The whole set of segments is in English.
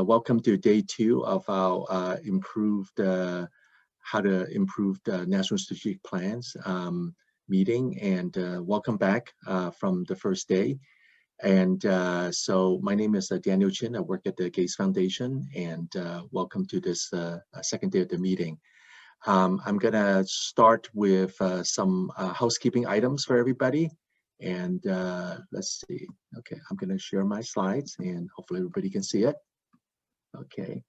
welcome to day 2 of our how to improve the National Strategic Plans meeting, and welcome back from the first day. And so my name is Daniel Chin. I work at the Gates Foundation, and welcome to this second day of the meeting. I'm gonna start with some housekeeping items for everybody. And let's see. Okay, I'm going to share my slides and hopefully everybody can see it. Okay,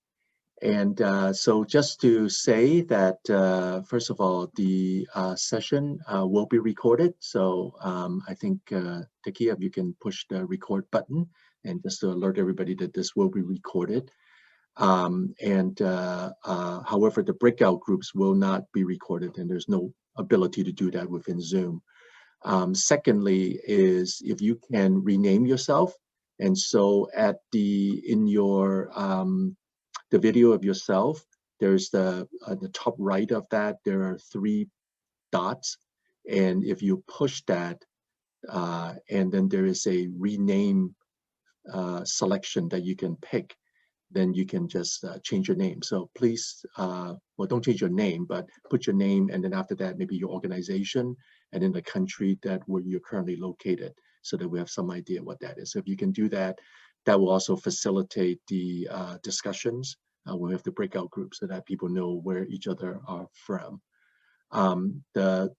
and so just to say that first of all, the session will be recorded. So I think Takia, if you can push the record button and just to alert everybody that this will be recorded. However, the breakout groups will not be recorded, and there's no ability to do that within Zoom. Secondly is if you can rename yourself, and so at in your the video of yourself, there's the top right of that, there are 3 dots, and if you push that and then there is a rename selection that you can pick, then you can just change your name. So please, well, don't change your name, but put your name, and then after that, maybe your organization, and in the country where you're currently located, so that we have some idea what that is. So if you can do that, that will also facilitate the discussions when we have the breakout groups, so that people know where each other are from. The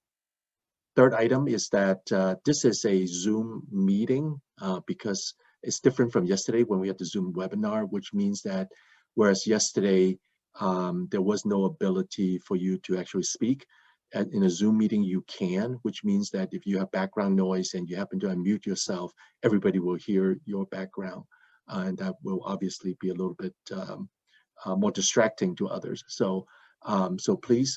third item is that this is a Zoom meeting because it's different from yesterday when we had the Zoom webinar, which means that whereas yesterday there was no ability for you to actually speak, in a Zoom meeting you can, which means that if you have background noise and you happen to unmute yourself, everybody will hear your background, and that will obviously be a little bit more distracting to others. So so please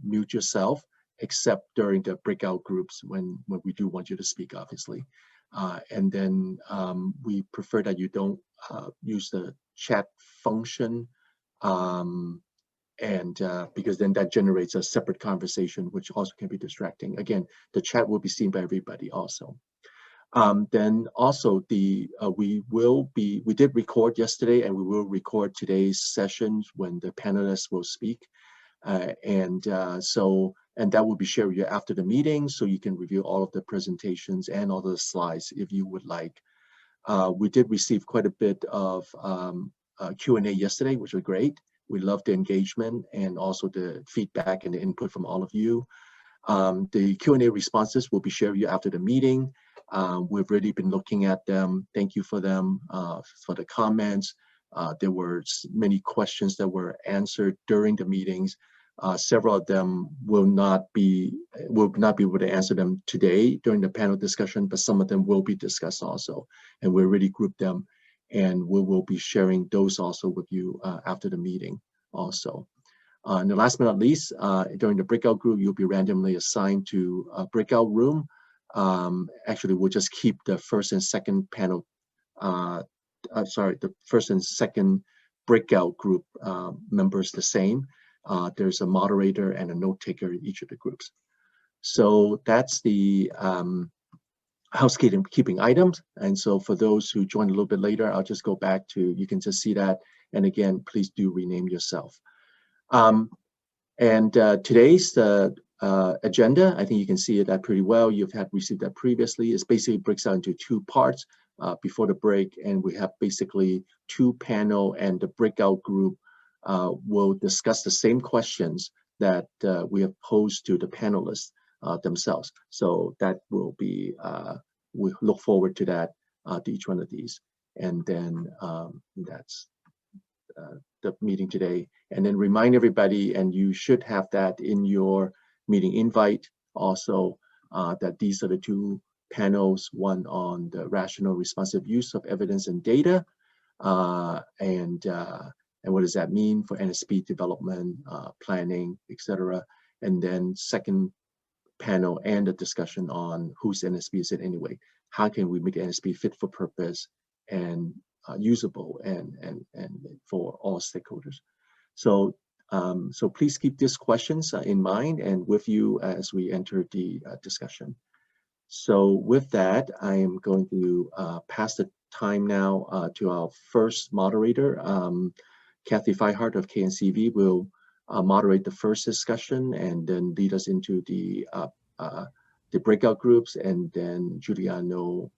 mute yourself, except during the breakout groups when we do want you to speak, obviously. And then we prefer that you don't use the chat function, because then that generates a separate conversation, which also can be distracting. Again, the chat will be seen by everybody also. Then also we did record yesterday, and we will record today's sessions when the panelists will speak. And that will be shared with you after the meeting, so you can review all of the presentations and all the slides if you would like. We did receive quite a bit of Q&A yesterday, which was great. We love the engagement and also the feedback and the input from all of you. The Q&A responses will be shared with you after the meeting. We've already been looking at them. Thank you for them, for the comments. There were many questions that were answered during the meetings. Several of them will not be able to answer them today during the panel discussion, but some of them will be discussed also, and we already grouped them, and we will be sharing those also with you after the meeting also. And the last but not least, during the breakout group, you'll be randomly assigned to a breakout room. Actually, we'll just keep the first and second panel, the first and second breakout group members the same. There's a moderator and a note taker in each of the groups. So that's the housekeeping items. And so for those who joined a little bit later, I'll just go back to, you can just see that. And again, please do rename yourself. Today's agenda, I think you can see that pretty well. You've received that previously. It basically breaks out into 2 parts before the break, and we have basically 2 panel, and the breakout group will discuss the same questions that we have posed to the panelists themselves. So that will be, we look forward to that, to each one of these. And then that's the meeting today. And then remind everybody, and you should have that in your meeting invite also, that these are the 2 panels, one on the rational responsive use of evidence and data, and what does that mean for NSP development, planning, etc. And then second panel and a discussion on whose NSP is it anyway. How can we make NSP fit for purpose and usable and for all stakeholders? So so please keep these questions in mind and with you as we enter the discussion. So with that, I am going to pass the time now to our first moderator. Kathy Feihart of KNCV will moderate the first discussion and then lead us into the breakout groups, and then Giuliano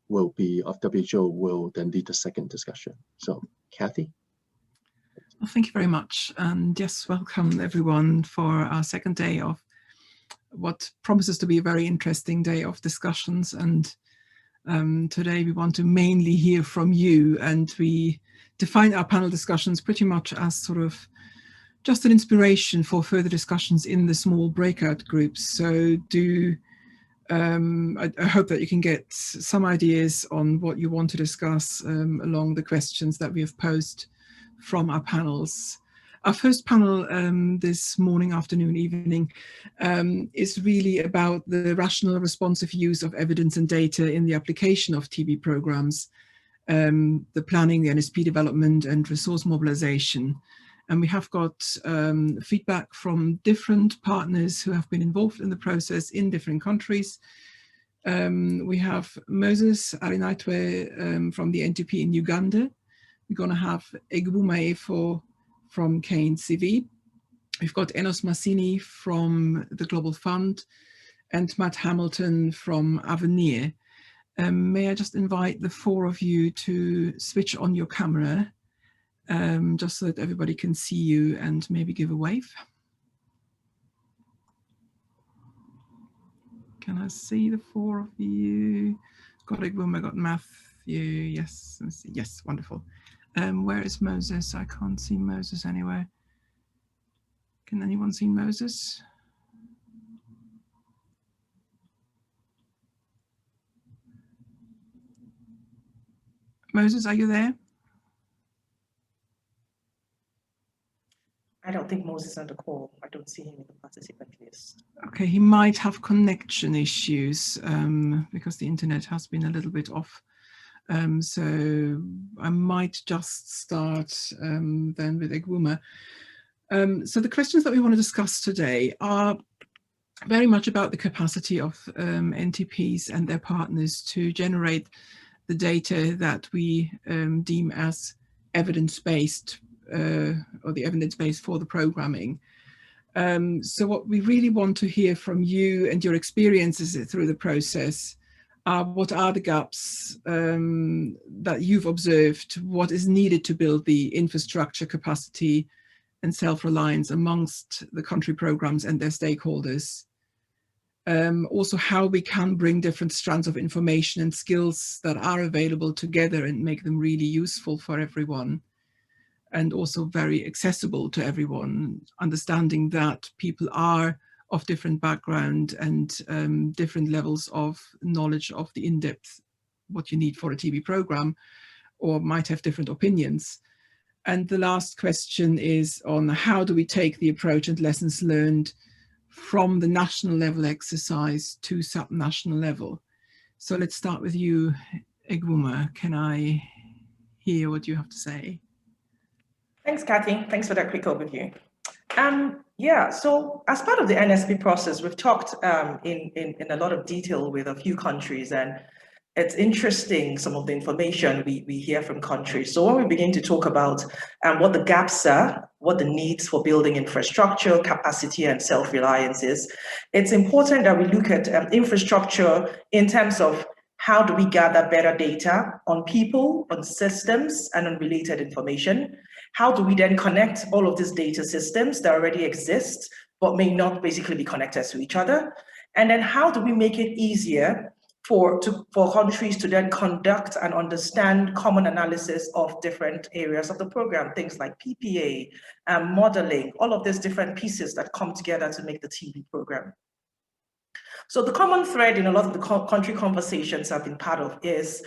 will be of WHO will then lead the second discussion. So, Kathy. Well, thank you very much, and yes, welcome everyone for our second day of what promises to be a very interesting day of discussions. And today we want to mainly hear from you, and we define our panel discussions pretty much as sort of just an inspiration for further discussions in the small breakout groups. So I hope that you can get some ideas on what you want to discuss along the questions that we have posed from our panels. Our first panel this morning, afternoon, evening is really about the rational responsive use of evidence and data in the application of TB programs, the planning, the NSP development and resource mobilization. And we have got feedback from different partners who have been involved in the process in different countries. We have Moses Arinaitwe from the NTP in Uganda. We're going to have Egbume Efo from KNCV. We've got Enos Massini from the Global Fund and Matt Hamilton from Avenir. May I just invite the four of you to switch on your camera, just so that everybody can see you, and maybe give a wave. Can I see the four of you? Got Egbume, got Matthew, yes, let me see. Yes, wonderful. Where is Moses? I can't see Moses anywhere. Can anyone see Moses? Moses, are you there? I don't think Moses is on the call. I don't see him in the participant list. Okay, he might have connection issues because the internet has been a little bit off. So I might just start then with Egbume. So the questions that we want to discuss today are very much about the capacity of NTPs and their partners to generate the data that we deem as evidence-based or the evidence base for the programming. So what we really want to hear from you and your experiences through the process. What are the gaps that you've observed? What is needed to build the infrastructure capacity and self-reliance amongst the country programs and their stakeholders? Also, how we can bring different strands of information and skills that are available together and make them really useful for everyone, and also very accessible to everyone, understanding that people are of different background and different levels of knowledge of the in-depth, what you need for a TB program, or might have different opinions. And the last question is on how do we take the approach and lessons learned from the national level exercise to subnational level. So let's start with you, Egbume. Can I hear what you have to say? Thanks, Kathy. Thanks for that quick overview. Yeah, so as part of the NSP process, we've talked in a lot of detail with a few countries, and it's interesting some of the information we hear from countries. So when we begin to talk about what the gaps are, what the needs for building infrastructure, capacity, and self-reliance is, it's important that we look at infrastructure in terms of how do we gather better data on people, on systems, and on related information. How do we then connect all of these data systems that already exist, but may not basically be connected to each other? And then how do we make it easier for countries to then conduct and understand common analysis of different areas of the program, things like PPA, modeling, all of these different pieces that come together to make the TB program. So the common thread in a lot of the country conversations I've been part of is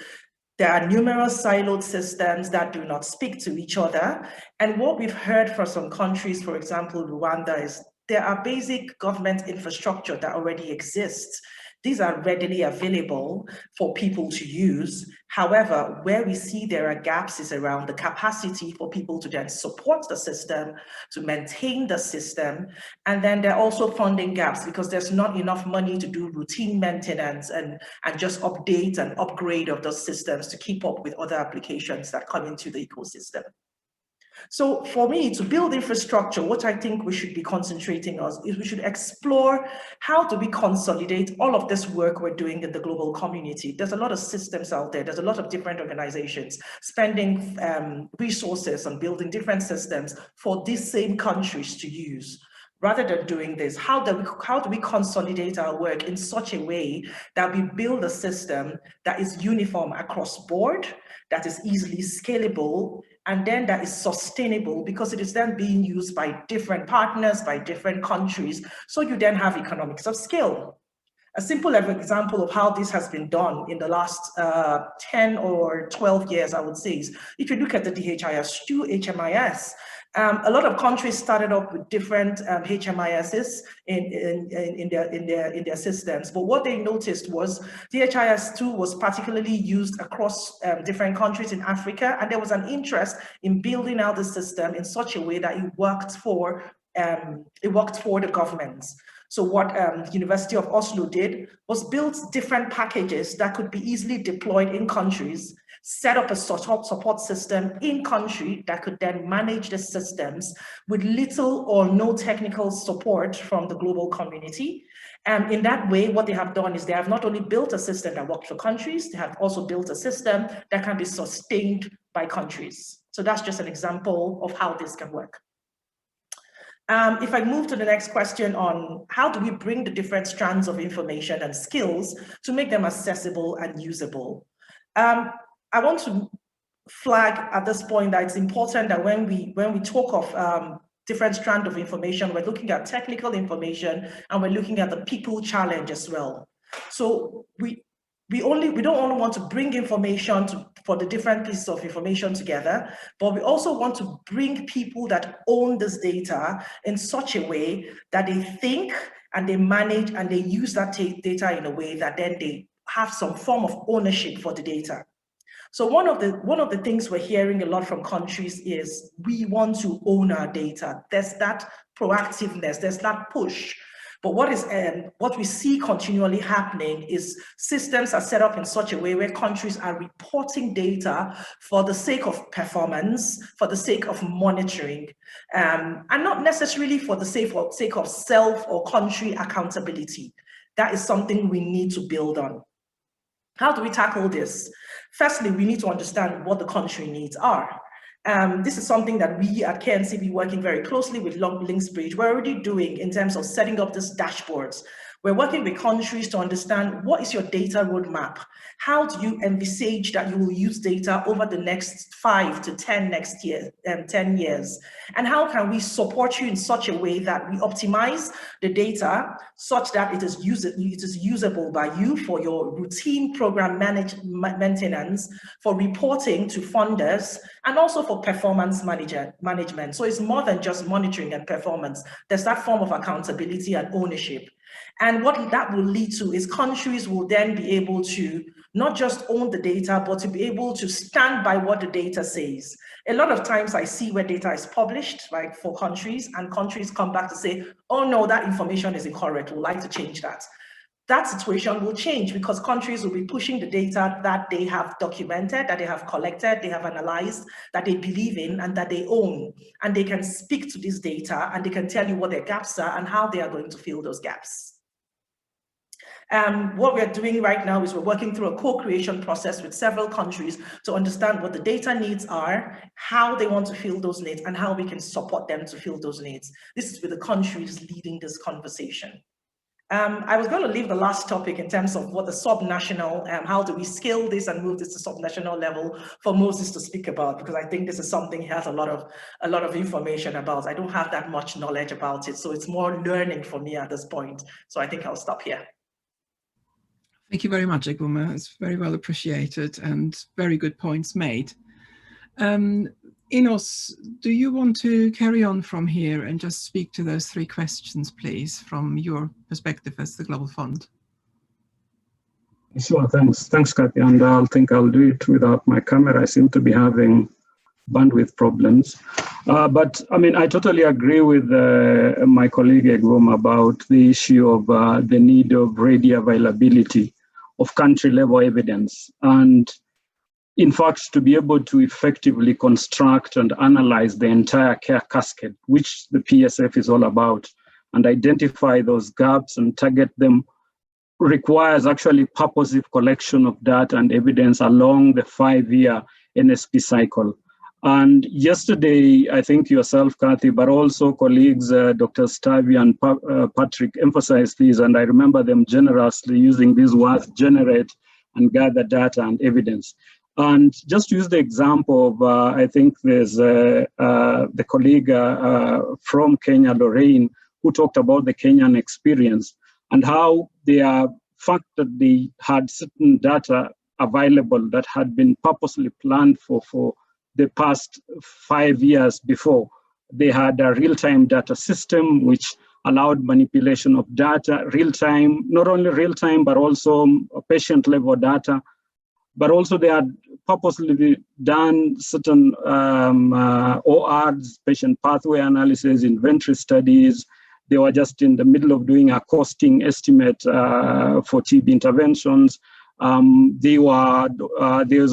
there are numerous siloed systems that do not speak to each other. And what we've heard from some countries, for example, Rwanda, is there are basic government infrastructure that already exists These are readily available for people to use. However, where we see there are gaps is around the capacity for people to then support the system, to maintain the system. And then there are also funding gaps because there's not enough money to do routine maintenance and just update and upgrade of those systems to keep up with other applications that come into the ecosystem. So for me, to build infrastructure, what I think we should be concentrating on is we should explore how do we consolidate all of this work we're doing in the global community. There's a lot of systems out there. There's a lot of different organizations spending resources on building different systems for these same countries to use. Rather than doing this, how do we consolidate our work in such a way that we build a system that is uniform across board, that is easily scalable, and then that is sustainable because it is then being used by different partners, by different countries. So you then have economics of scale. A simple example of how this has been done in the last 10 or 12 years, I would say, is if you look at the DHIS2 HMIS, a lot of countries started off with different HMISs in their systems, but what they noticed was DHIS2 was particularly used across different countries in Africa, and there was an interest in building out the system in such a way that it worked for the governments. So what University of Oslo did was build different packages that could be easily deployed in countries, set up a support system in country that could then manage the systems with little or no technical support from the global community. And in that way, what they have done is they have not only built a system that works for countries, they have also built a system that can be sustained by countries. So that's just an example of how this can work. If I move to the next question on how do we bring the different strands of information and skills to make them accessible and usable? I want to flag at this point that it's important that when we talk of different strands of information, we're looking at technical information and we're looking at the people challenge as well. So we don't only want to bring information for the different pieces of information together, but we also want to bring people that own this data in such a way that they think and they manage and they use that data in a way that then they have some form of ownership for the data. So one of the things we're hearing a lot from countries is we want to own our data. There's that proactiveness, there's that push. But what we see continually happening is systems are set up in such a way where countries are reporting data for the sake of performance, for the sake of monitoring, and not necessarily for the sake of self or country accountability. That is something we need to build on. How do we tackle this? Firstly, we need to understand what the country needs are. This is something that we at KNCB working very closely with Linksbridge, we're already doing in terms of setting up these dashboards. We're working with countries to understand what is your data roadmap? How do you envisage that you will use data over the next 5 to 10 years? And how can we support you in such a way that we optimize the data such that it is usable by you for your routine program maintenance, for reporting to funders, and also for performance management. So it's more than just monitoring and performance. There's that form of accountability and ownership. And what that will lead to is countries will then be able to not just own the data, but to be able to stand by what the data says. A lot of times I see where data is published, like for countries, and countries come back to say, oh no, that information is incorrect, we'd like to change that. That situation will change because countries will be pushing the data that they have documented, that they have collected, they have analyzed, that they believe in and that they own. And they can speak to this data and they can tell you what their gaps are and how they are going to fill those gaps. What we're doing right now is we're working through a co-creation process with several countries to understand what the data needs are, how they want to fill those needs, and how we can support them to fill those needs. This is with the countries leading this conversation. I was going to leave the last topic in terms of what the subnational, how do we scale this and move this to subnational level for Moses to speak about, because I think this is something he has a lot of information about. I don't have that much knowledge about it, so it's more learning for me at this point. So I think I'll stop here. Thank you very much, Egbume. It's very well appreciated and very good points made. Enos, do you want to carry on from here and just speak to those 3 questions, please, from your perspective as the Global Fund? Sure, thanks, Kathy. And I think I'll do it without my camera. I seem to be having bandwidth problems. But I mean, I totally agree with my colleague Egwoma about the issue of the need of ready availability of country level evidence. And in fact, to be able to effectively construct and analyze the entire care cascade, which the PSF is all about, and identify those gaps and target them, requires actually purposive collection of data and evidence along the 5-year NSP cycle. And yesterday, I think yourself, Kathy, but also colleagues, Dr. Stavi and Patrick emphasized these, and I remember them generously using these words, generate and gather data and evidence. And just to use the example of, I think there's the colleague from Kenya, Lorraine, who talked about the Kenyan experience and how the fact that they had certain data available that had been purposely planned for the past 5 years before. They had a real-time data system which allowed manipulation of data, real-time, not only real-time, but also patient-level data. But also they had purposely done certain ORs, patient pathway analysis, inventory studies. They were just in the middle of doing a costing estimate for TB interventions. There's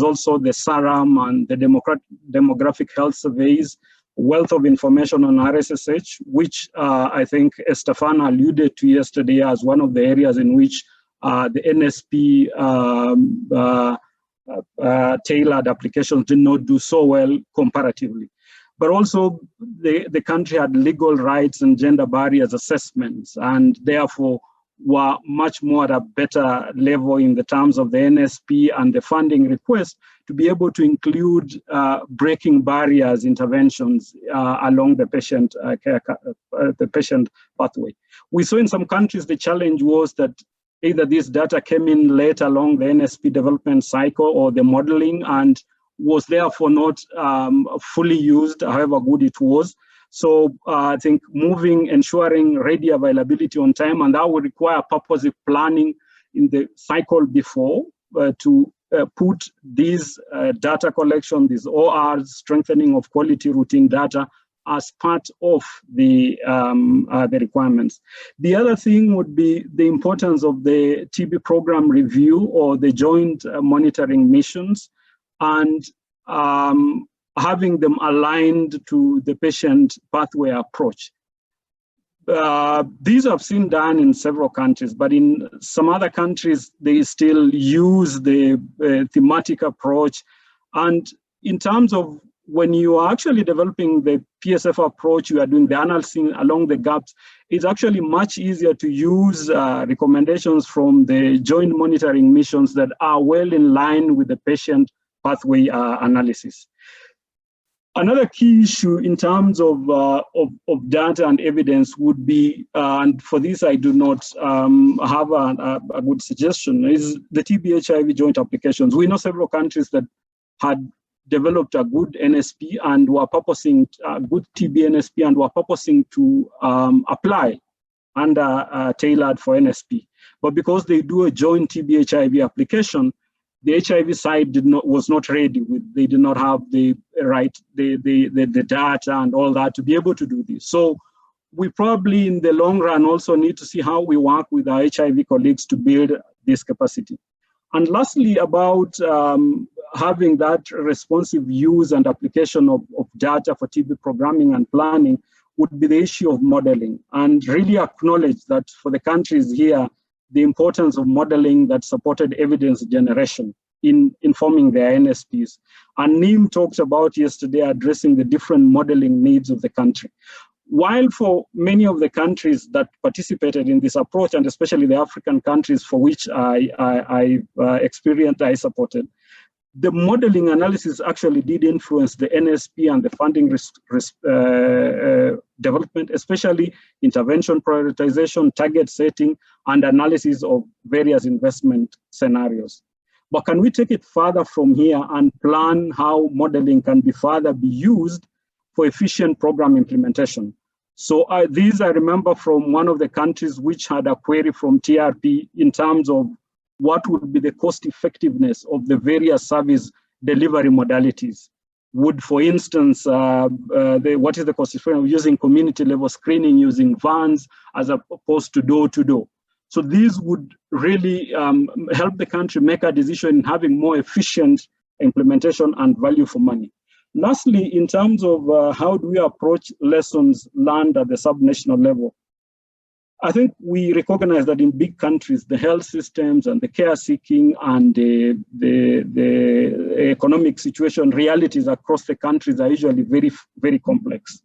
also the SARAM and the demographic health surveys, wealth of information on RSSH, which I think Estefana alluded to yesterday as one of the areas in which the NSP tailored applications did not do so well comparatively. But also the country had legal rights and gender barriers assessments, and therefore were much more at a better level in the terms of the NSP and the funding request to be able to include breaking barriers interventions along the patient patient pathway. We saw in some countries the challenge was that either this data came in late along the NSP development cycle or the modeling and was therefore not fully used, however good it was. So I think ensuring ready availability on time, and that would require purposive planning in the cycle before to put these data collection, these ORs, strengthening of quality routine data as part of the requirements. The other thing would be the importance of the TB program review or the joint monitoring missions, and having them aligned to the patient pathway approach. These I've seen done in several countries, but in some other countries, they still use the thematic approach. And in terms of when you are actually developing the PSF approach, you are doing the analysis along the gaps, it's actually much easier to use recommendations from the joint monitoring missions that are well in line with the patient pathway analysis. Another key issue in terms of data and evidence would be, and for this I do not have a good suggestion, is the TB-HIV joint applications. We know several countries that had developed a good NSP and were purposing a good TB NSP and were purposing to apply under tailored for NSP. But because they do a joint TB-HIV application, the HIV side was not ready. They did not have the data and all that to be able to do this. So we probably in the long run also need to see how we work with our HIV colleagues to build this capacity. And lastly, about having that responsive use and application of data for TB programming and planning would be the issue of modeling, and really acknowledge that for the countries here, the importance of modeling that supported evidence generation in informing their NSPs. And Neem talked about yesterday addressing the different modeling needs of the country. While for many of the countries that participated in this approach, and especially the African countries for which I supported, the modeling analysis actually did influence the NSP and the funding development, especially intervention prioritization, target setting, and analysis of various investment scenarios. But can we take it further from here and plan how modeling can be further be used for efficient program implementation? So these I remember from one of the countries which had a query from TRP in terms of what would be the cost effectiveness of the various service delivery modalities. Would, for instance, what is the cost effectiveness of using community level screening, using vans as opposed to door to door? So these would really help the country make a decision in having more efficient implementation and value for money. Lastly, in terms of how do we approach lessons learned at the subnational level, I think we recognize that in big countries, the health systems and the care seeking and the economic situation realities across the countries are usually very, very complex.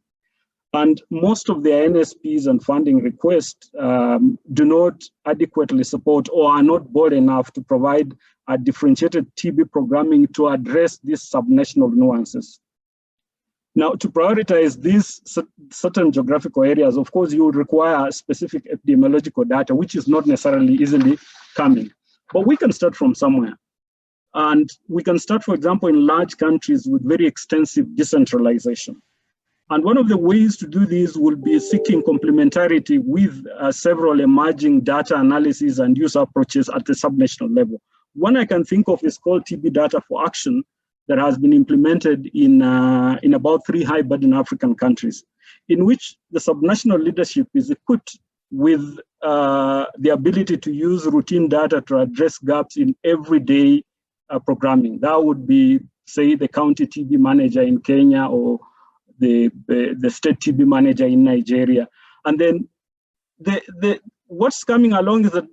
And most of the NSPs and funding requests do not adequately support or are not broad enough to provide a differentiated TB programming to address these subnational nuances. Now, to prioritize these certain geographical areas, of course, you would require specific epidemiological data, which is not necessarily easily coming. But we can start from somewhere. And we can start, for example, in large countries with very extensive decentralization. And one of the ways to do this will be seeking complementarity with several emerging data analysis and use approaches at the subnational level. One I can think of is called TB Data for Action, that has been implemented in about 3 high-burden African countries, in which the subnational leadership is equipped with the ability to use routine data to address gaps in everyday programming. That would be, say, the county TB manager in Kenya or the state TB manager in Nigeria. And then what's coming along is that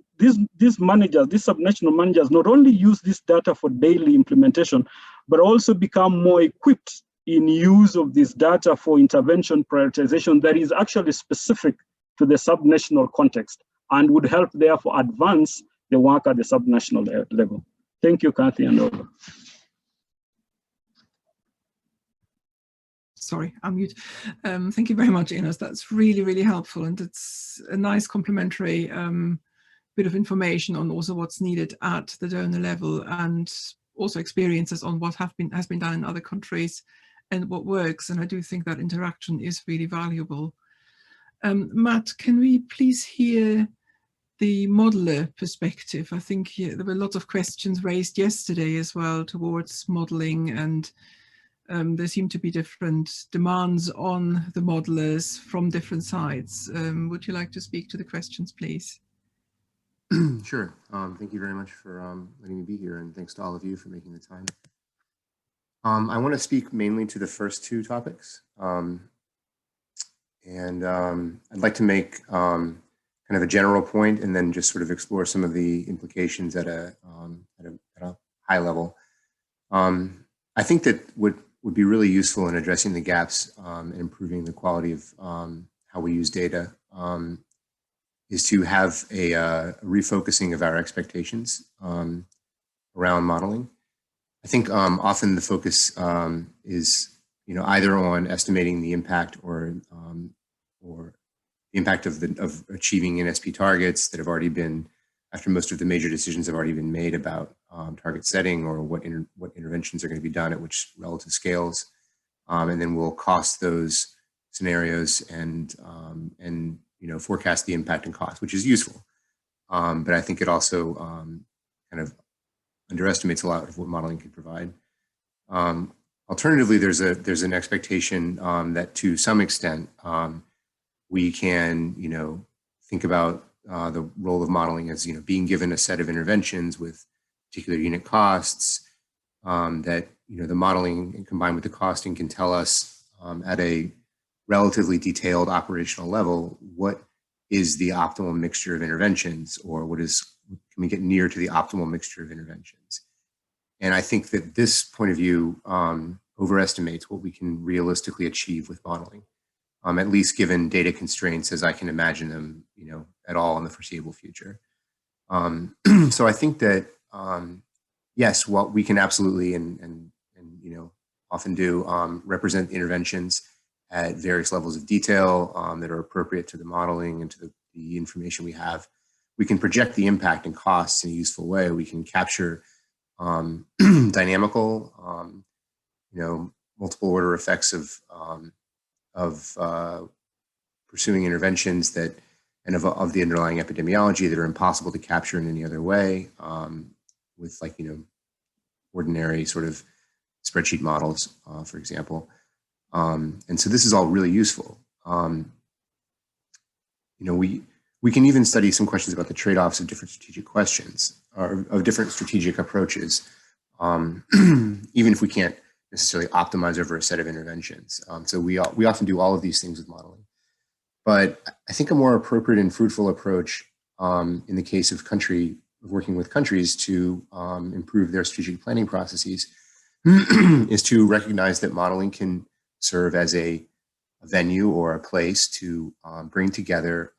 these managers, these subnational managers, not only use this data for daily implementation, but also become more equipped in use of this data for intervention prioritization that is actually specific to the subnational context and would help therefore advance the work at the subnational level. Thank you, Kathy, and over. Sorry, I'm mute. Thank you very much, Enos. That's really, really helpful. And it's a nice complementary bit of information on also what's needed at the donor level and also experiences on what has been done in other countries and what works. And I do think that interaction is really valuable. Matt, can we please hear the modeler perspective? I think there were lots of questions raised yesterday as well towards modeling, and there seem to be different demands on the modelers from different sides. Would you like to speak to the questions, please? Sure. Thank you very much for letting me be here, and thanks to all of you for making the time. I want to speak mainly to the first 2 topics. I'd like to make kind of a general point and then just sort of explore some of the implications at a high level. I think that what would be really useful in addressing the gaps and improving the quality of how we use data is to have a refocusing of our expectations around modeling. I think often the focus is, either on estimating the impact or the impact of achieving NSP targets that have already been, after most of the major decisions have already been made about target setting or what interventions are going to be done at which relative scales, and then we'll cost those scenarios and forecast the impact and cost, which is useful. But I think it also kind of underestimates a lot of what modeling can provide. Alternatively, there's an expectation that to some extent we can, think about the role of modeling as, being given a set of interventions with particular unit costs, that, the modeling combined with the costing can tell us at a relatively detailed operational level what is the optimal mixture of interventions, or can we get near to the optimal mixture of interventions. And I think that this point of view overestimates what we can realistically achieve with modeling, at least given data constraints as I can imagine them, at all in the foreseeable future. So I think that, yes, what we can absolutely and often do represent interventions at various levels of detail that are appropriate to the modeling and to the information we have. We can project the impact and costs in a useful way. We can capture dynamical, multiple order effects of pursuing interventions that and of the underlying epidemiology that are impossible to capture in any other way, with like, ordinary sort of spreadsheet models, for example. And so this is all really useful. We can even study some questions about the trade-offs of different strategic questions, or of different strategic approaches, even if we can't necessarily optimize over a set of interventions. So we often do all of these things with modeling. But I think a more appropriate and fruitful approach in the case of working with countries to improve their strategic planning processes is to recognize that modeling can serve as a venue or a place to bring together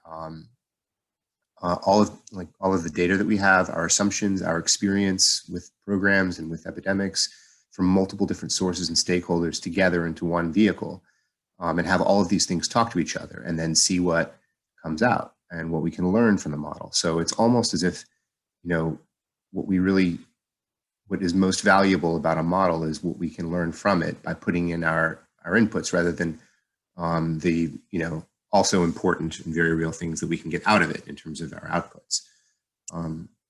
all of the data that we have, our assumptions, our experience with programs and with epidemics from multiple different sources and stakeholders together into one vehicle, and have all of these things talk to each other and then see what comes out and what we can learn from the model. So it's almost as if, what is most valuable about a model is what we can learn from it by putting in our inputs, rather than the also important and very real things that we can get out of it in terms of our outputs.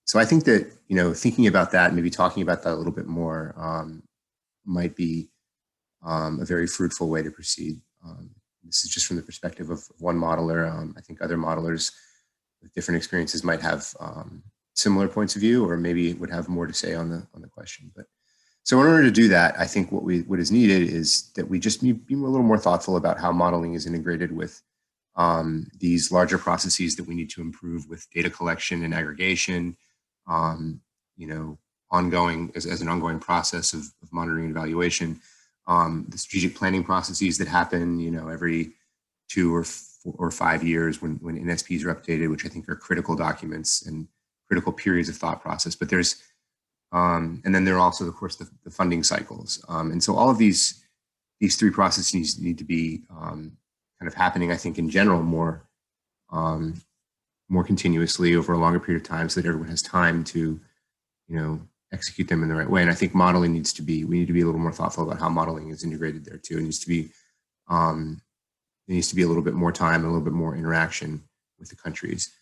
So I think that, thinking about that, maybe talking about that a little bit more might be a very fruitful way to proceed. This is just from the perspective of one modeler. I think other modelers with different experiences might have similar points of view, or maybe would have more to say on the question. But so in order to do that, I think what is needed is that we just be a little more thoughtful about how modeling is integrated with these larger processes that we need to improve with data collection and aggregation, ongoing as an ongoing process of monitoring and evaluation, the strategic planning processes that happen, every 2 or 5 years when NSPs are updated, which I think are critical documents and critical periods of thought process. But there's, and then there are also, of course, the funding cycles. And so all of these 3 processes need to be kind of happening, I think, in general, more continuously over a longer period of time, so that everyone has time to, execute them in the right way. And I think modeling we need to be a little more thoughtful about how modeling is integrated there too. It needs to be, there needs to be a little bit more time and a little bit more interaction with the countries.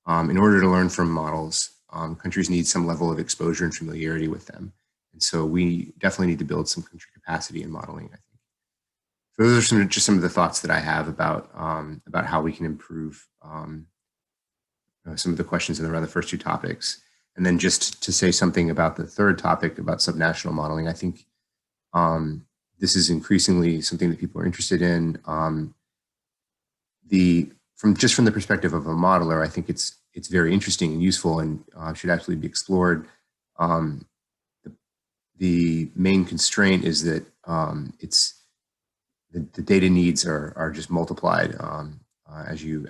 In order to learn from models, countries need some level of exposure and familiarity with them. And so we definitely need to build some country capacity in modeling, I think. So those are just some of the thoughts that I have about how we can improve some of the questions around the first 2 topics. And then just to say something about the third topic about subnational modeling, I think this is increasingly something that people are interested in. From the perspective of a modeler, I think it's very interesting and useful, and should actually be explored. The main constraint is that the data needs are just multiplied as you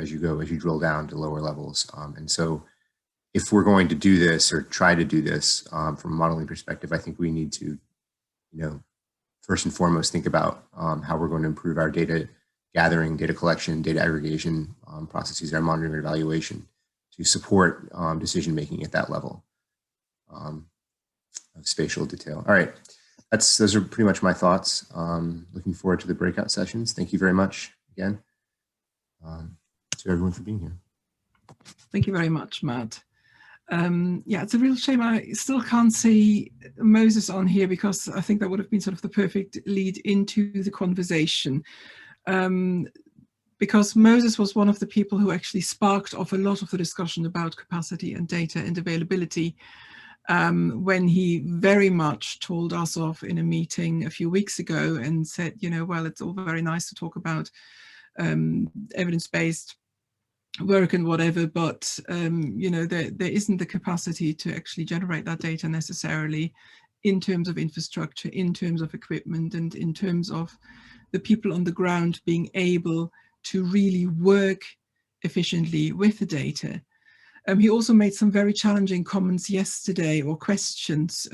drill down to lower levels, and so if we're going to do this or try to do this from a modeling perspective, I think we need to, first and foremost, think about how we're going to improve our data gathering, data collection, data aggregation processes, our monitoring and evaluation to support decision-making at that level of spatial detail. All right, those are pretty much my thoughts. Looking forward to the breakout sessions. Thank you very much again to everyone for being here. Thank you very much, Matt. Yeah, it's a real shame I still can't see Moses on here, because I think that would have been sort of the perfect lead into the conversation. Because Moses was one of the people who actually sparked off a lot of the discussion about capacity and data and availability when he very much told us off in a meeting a few weeks ago and said, well, it's all very nice to talk about evidence-based work and whatever, but there isn't the capacity to actually generate that data necessarily in terms of infrastructure, in terms of equipment, and in terms of the people on the ground being able to really work efficiently with the data. He also made some very challenging comments yesterday, or questions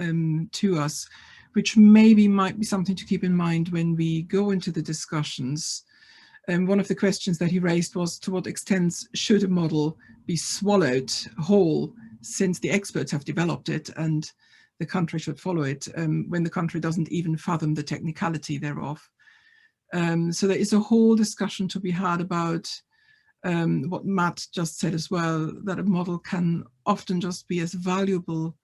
to us, which maybe might be something to keep in mind when we go into the discussions. One of the questions that he raised was, to what extent should a model be swallowed whole, since the experts have developed it and the country should follow it, when the country doesn't even fathom the technicality thereof. So there is a whole discussion to be had about what Matt just said as well, that a model can often just be as valuable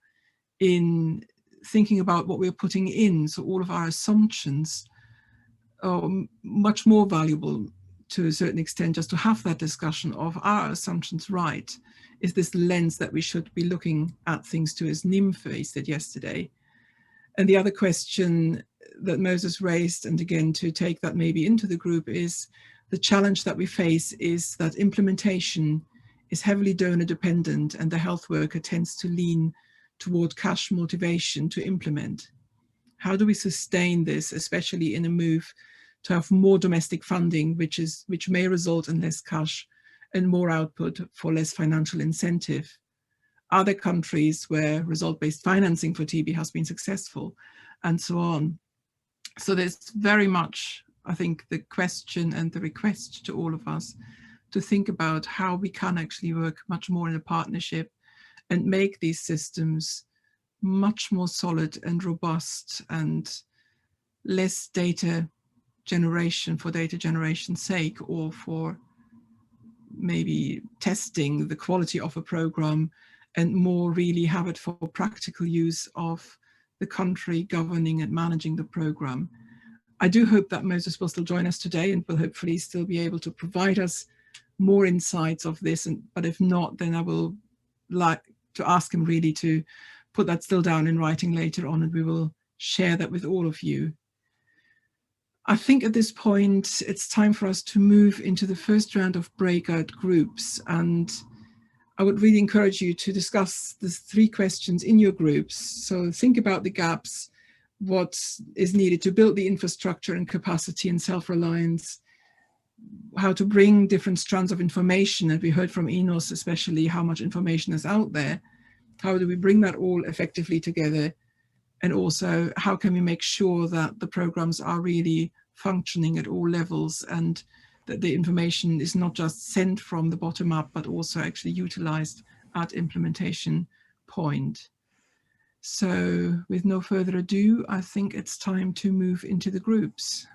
in thinking about what we're putting in. So all of our assumptions are much more valuable to a certain extent, just to have that discussion of, are our assumptions right? Is this the lens that we should be looking at things to, as Nim faced it yesterday? And the other question that Moses raised, and again to take that maybe into the group, is the challenge that we face is that implementation is heavily donor dependent, and the health worker tends to lean toward cash motivation to implement. How do we sustain this, especially in a move to have more domestic funding, which may result in less cash and more output for less financial incentive? Other countries where result-based financing for TB has been successful, and so on. So there's very much, I think, the question and the request to all of us to think about how we can actually work much more in a partnership and make these systems much more solid and robust, and less data generation for data generation's sake, or for maybe testing the quality of a program, and more really have it for practical use of the country governing and managing the program. I do hope that Moses will still join us today and will hopefully still be able to provide us more insights of this. But if not, then I will like to ask him really to put that still down in writing later on, and we will share that with all of you. I think at this point, it's time for us to move into the first round of breakout groups. And I would really encourage you to discuss the 3 questions in your groups. So think about the gaps, what is needed to build the infrastructure and capacity and self-reliance, how to bring different strands of information. And we heard from Enos especially how much information is out there. How do we bring that all effectively together? And also, how can we make sure that the programs are really functioning at all levels, and that the information is not just sent from the bottom up, but also actually utilized at implementation point. So with no further ado, I think it's time to move into the groups.